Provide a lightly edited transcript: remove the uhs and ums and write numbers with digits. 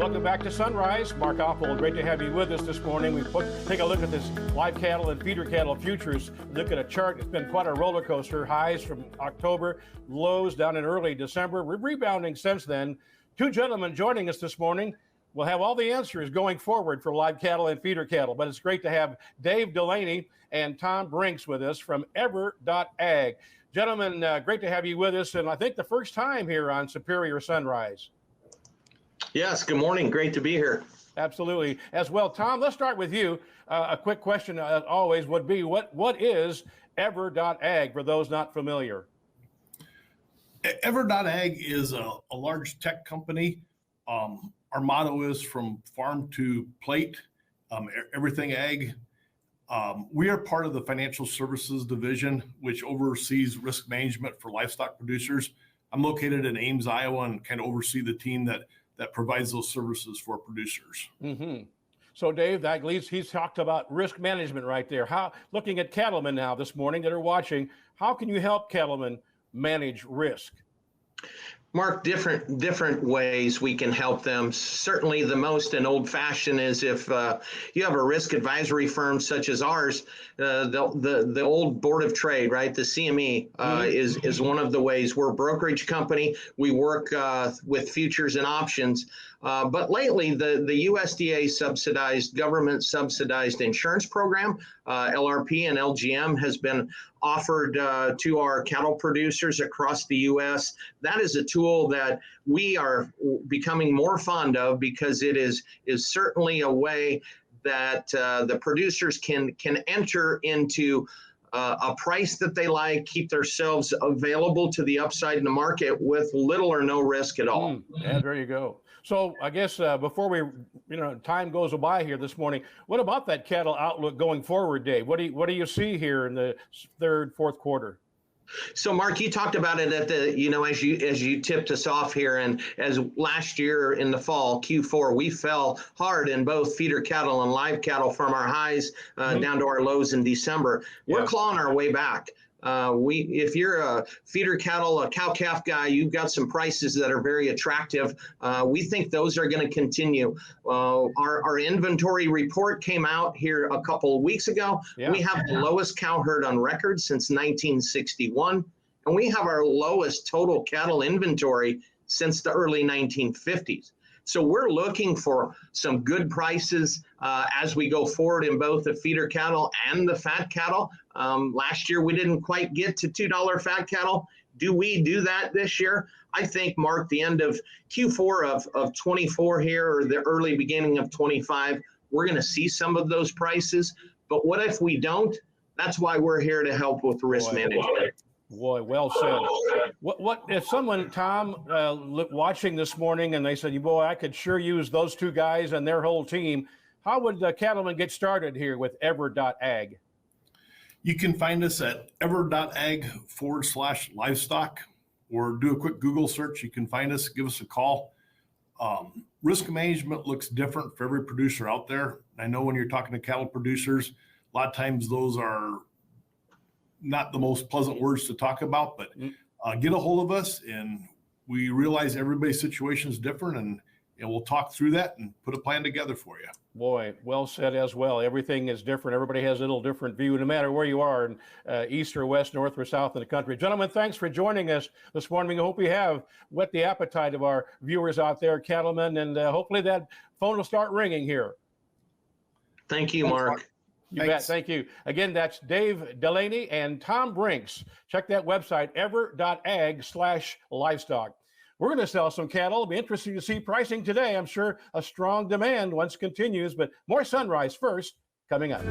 welcome back to Sunrise. Mark Oppold, great to have you with us this morning. Take a look at this live cattle and feeder cattle futures. Look at a chart. It's been quite a roller coaster. Highs from October, lows down in early December. We're rebounding since then. Two gentlemen joining us this morning. We'll have all the answers going forward for live cattle and feeder cattle, but it's great to have Dave Delaney and Tom Brincks with us from EverAg. Gentlemen, great to have you with us, and I think the first time here on Superior Sunrise. Yes, good morning. Great to be here. Absolutely. As well, Tom, let's start with you. A quick question, as always, would be what is EverAg for those not familiar? EverAg is a large tech company. Our motto is from farm to plate, everything ag. We are part of the financial services division, which oversees risk management for livestock producers. I'm located in Ames, Iowa, and kind of oversee the team that provides those services for producers. Mm-hmm. So Dave, he's talked about risk management right there. Looking at cattlemen now this morning that are watching, how can you help cattlemen manage risk? Mark, different ways we can help them. Certainly the most and old-fashioned is if you have a risk advisory firm such as ours, the old Board of Trade, right? The CME is one of the ways. We're a brokerage company. We work with futures and options. But lately, the USDA government subsidized insurance program, LRP and LGM, has been offered to our cattle producers across the U.S. That is a tool that we are becoming more fond of because it is certainly a way that the producers can enter into a price that they like, keep themselves available to the upside in the market with little or no risk at all. Yeah, there you go. So I guess before time goes by here this morning, what about that cattle outlook going forward, Dave? What do you see here in the third, fourth quarter? So, Mark, you talked about it at as you tipped us off here, and as last year in the fall, Q4, we fell hard in both feeder cattle and live cattle from our highs down to our lows in December. We're clawing our way back. If you're a feeder cattle, a cow-calf guy, you've got some prices that are very attractive. We think those are going to continue. Our inventory report came out here a couple of weeks ago. Yeah. We have the lowest cow herd on record since 1961, and we have our lowest total cattle inventory since the early 1950s. So we're looking for some good prices as we go forward in both the feeder cattle and the fat cattle. Last year, we didn't quite get to $2 fat cattle. Do we do that this year? I think, Mark, the end of Q4 of 24 here or the early beginning of 25, we're going to see some of those prices. But what if we don't? That's why we're here to help with risk management. Boy, well said. What if someone, Tom, watching this morning and they said, boy, I could sure use those two guys and their whole team. How would the cattlemen get started here with EverAg? You can find us at ever.ag/livestock or do a quick Google search. You can find us, give us a call. Risk management looks different for every producer out there. I know when you're talking to cattle producers, a lot of times those are not the most pleasant words to talk about, but get a hold of us, and we realize everybody's situation is different, and we'll talk through that and put a plan together for you. Boy, well said as well. Everything is different. Everybody has a little different view, no matter where you are in east or west, north or south in the country. Gentlemen, thanks for joining us this morning. I hope we have whet the appetite of our viewers out there, cattlemen, and hopefully that phone will start ringing here. Thank you, Mark. You bet. Thank you. Again, that's Dave Delaney and Tom Brincks. Check that website, ever.ag/livestock. We're going to sell some cattle. It'll be interesting to see pricing today. I'm sure a strong demand once continues, but more Sunrise first coming up.